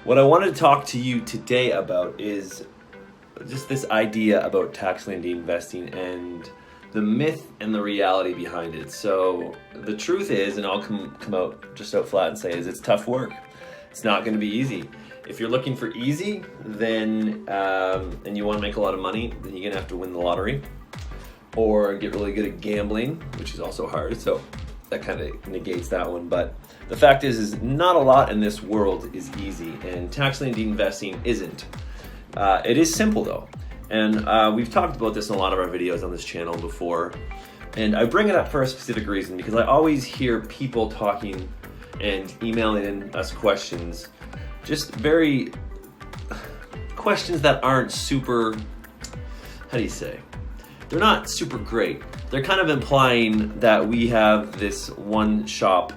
What I wanted to talk to you today about is just this idea about tax lien deed investing and the myth and the reality behind it. So the truth is, and I'll come out just out flat and say, is it's tough work. It's not going to be easy. If you're looking for easy, then and you want to make a lot of money, then you're going to have to win the lottery or get really good at gambling, which is also hard. So that kind of negates that one. But the fact is not a lot in this world is easy, and tax lien deed investing isn't. It is simple though, and we've talked about this in a lot of our videos on this channel before, and I bring it up for a specific reason because I always hear people talking and emailing in us questions, just very questions that aren't super, how do you say, they're not super great. They're kind of implying that we have this one shop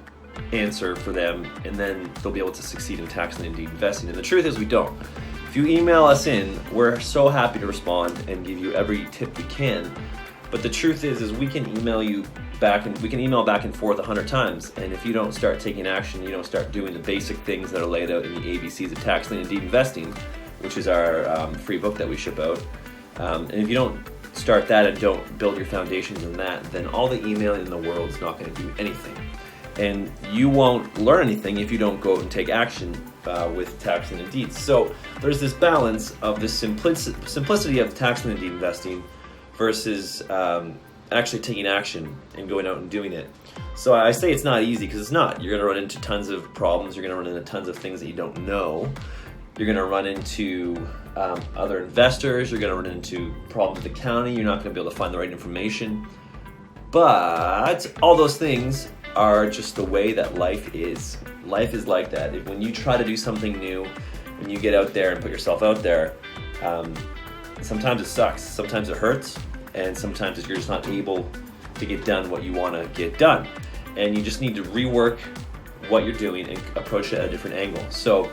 answer for them and then they'll be able to succeed in tax lien deed investing, and the truth is we don't. If you email us in, we're so happy to respond and give you every tip we can. But the truth is we can email you back, and we can email back and forth 100 times. And if you don't start taking action, you don't start doing the basic things that are laid out in the ABCs of tax lien deed investing, which is our free book that we ship out. And if you don't start that and don't build your foundations in that, then all the emailing in the world is not going to do anything. And you won't learn anything if you don't go and take action with tax lien deeds. So there's this balance of the simplicity of tax lien deed investing versus actually taking action and going out and doing it. So I say it's not easy because it's not. You're going to run into tons of problems. You're going to run into tons of things that you don't know. You're going to run into other investors. You're going to run into problems with the county. You're not going to be able to find the right information. But all those things are just the way that life is. Life is like that. When you try to do something new, when you get out there and put yourself out there, sometimes it sucks, sometimes it hurts, and sometimes you're just not able to get done what you want to get done. And you just need to rework what you're doing and approach it at a different angle. So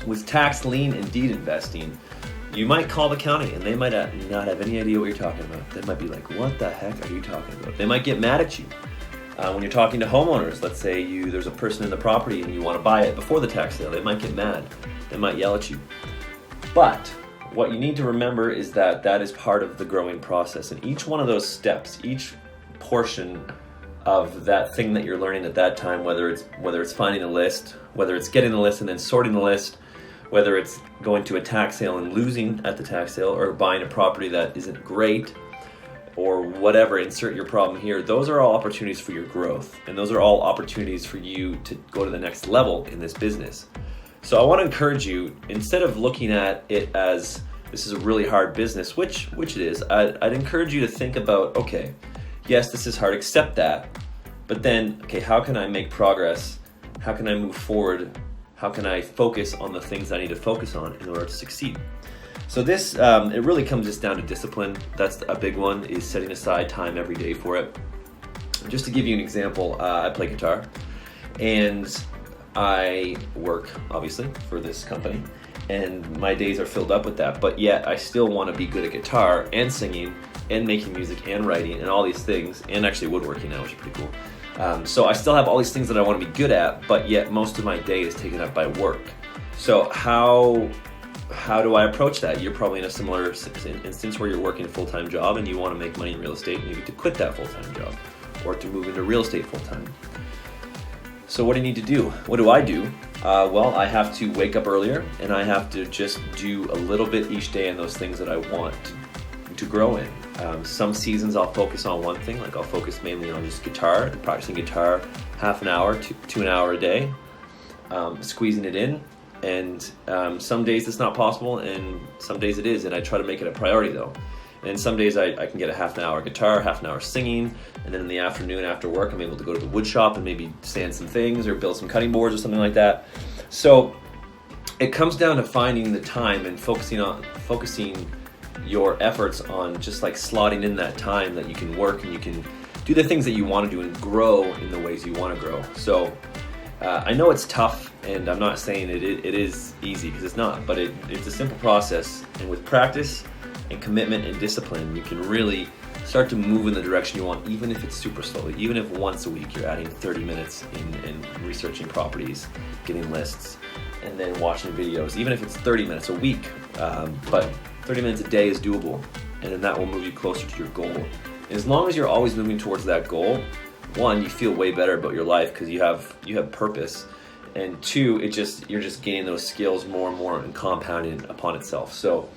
with tax lien and deed investing, you might call the county and they might not have any idea what you're talking about. They might be like, what the heck are you talking about? They might get mad at you. When you're talking to homeowners, let's say there's a person in the property and you want to buy it before the tax sale, they might get mad. They might yell at you. But what you need to remember is that that is part of the growing process. And each one of those steps, each portion of that thing that you're learning at that time, whether it's finding a list, whether it's getting the list and then sorting the list, whether it's going to a tax sale and losing at the tax sale, or buying a property that isn't great, or whatever, insert your problem here, those are all opportunities for your growth. And those are all opportunities for you to go to the next level in this business. So I want to encourage you, instead of looking at it as this is a really hard business, which it is, I'd encourage you to think about, okay, yes, this is hard, accept that, but then, okay, how can I make progress? How can I move forward? How can I focus on the things I need to focus on in order to succeed? So this, it really comes just down to discipline. That's a big one, is setting aside time every day for it. Just to give you an example, I play guitar and I work, obviously, for this company, and my days are filled up with that, but yet I still want to be good at guitar and singing and making music and writing and all these things, and actually woodworking now, which is pretty cool. So I still have all these things that I want to be good at, but yet most of my day is taken up by work. So how do I approach that? You're probably in a similar instance where you're working a full-time job and you want to make money in real estate, maybe to quit that full-time job or to move into real estate full-time. So what do you need to do? What do I do? Well, I have to wake up earlier and I have to just do a little bit each day in those things that I want to grow in. Some seasons I'll focus on one thing, like I'll focus mainly on just guitar, practicing guitar half an hour to an hour a day, squeezing it in. And some days it's not possible and some days it is, and I try to make it a priority though. And some days I can get a half an hour guitar, half an hour singing, and then in the afternoon after work I'm able to go to the wood shop and maybe sand some things or build some cutting boards or something like that. So it comes down to finding the time and focusing your efforts on just like slotting in that time that you can work and you can do the things that you want to do and grow in the ways you want to grow. So I know it's tough, and I'm not saying it is easy, because it's not, but it's a simple process, and with practice and commitment and discipline, you can really start to move in the direction you want, even if it's super slowly. Even if once a week you're adding 30 minutes in researching properties, getting lists, and then watching videos, even if it's 30 minutes a week, but 30 minutes a day is doable, and then that will move you closer to your goal. And as long as you're always moving towards that goal, one, you feel way better about your life because you have purpose, and two, you're just gaining those skills more and more and compounding upon itself. So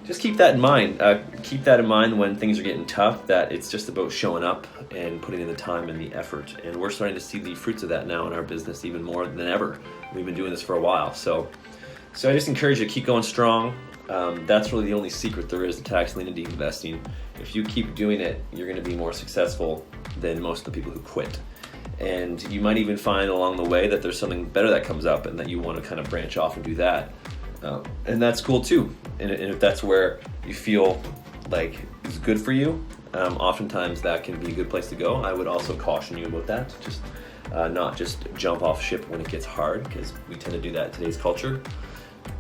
just keep that in mind. Keep that in mind when things are getting tough, that it's just about showing up and putting in the time and the effort. And we're starting to see the fruits of that now in our business even more than ever. We've been doing this for a while. So I just encourage you to keep going strong. That's really the only secret there is to tax lien and deed investing. If you keep doing it, you're going to be more successful than most of the people who quit. And you might even find along the way that there's something better that comes up and that you want to kind of branch off and do that. And that's cool too. And if that's where you feel like it's good for you, oftentimes that can be a good place to go. I would also caution you about that. Just not just jump off ship when it gets hard, because we tend to do that in today's culture,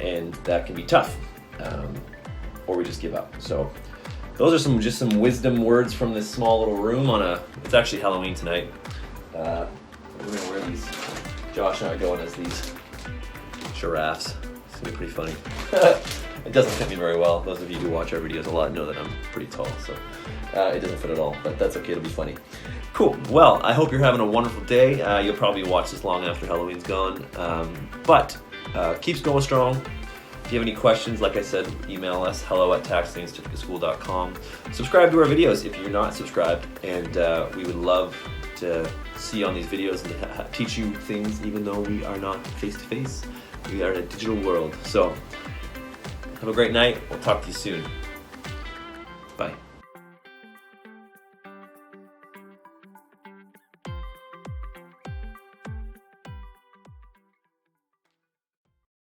and that can be tough. Or we just give up. So those are some wisdom words from this small little room it's actually Halloween tonight. We're gonna wear these. Josh and I are going as these giraffes. It's gonna be pretty funny. It doesn't fit me very well. Those of you who watch our videos a lot know that I'm pretty tall, so it doesn't fit at all, but that's okay, it'll be funny. Cool, well, I hope you're having a wonderful day. You'll probably watch this long after Halloween's gone, but keep going strong. If you have any questions, like I said, email us, hello@taxlienschool.com. Subscribe to our videos if you're not subscribed, and we would love to see you on these videos and to teach you things even though we are not face-to-face. We are in a digital world. So have a great night. We'll talk to you soon. Bye.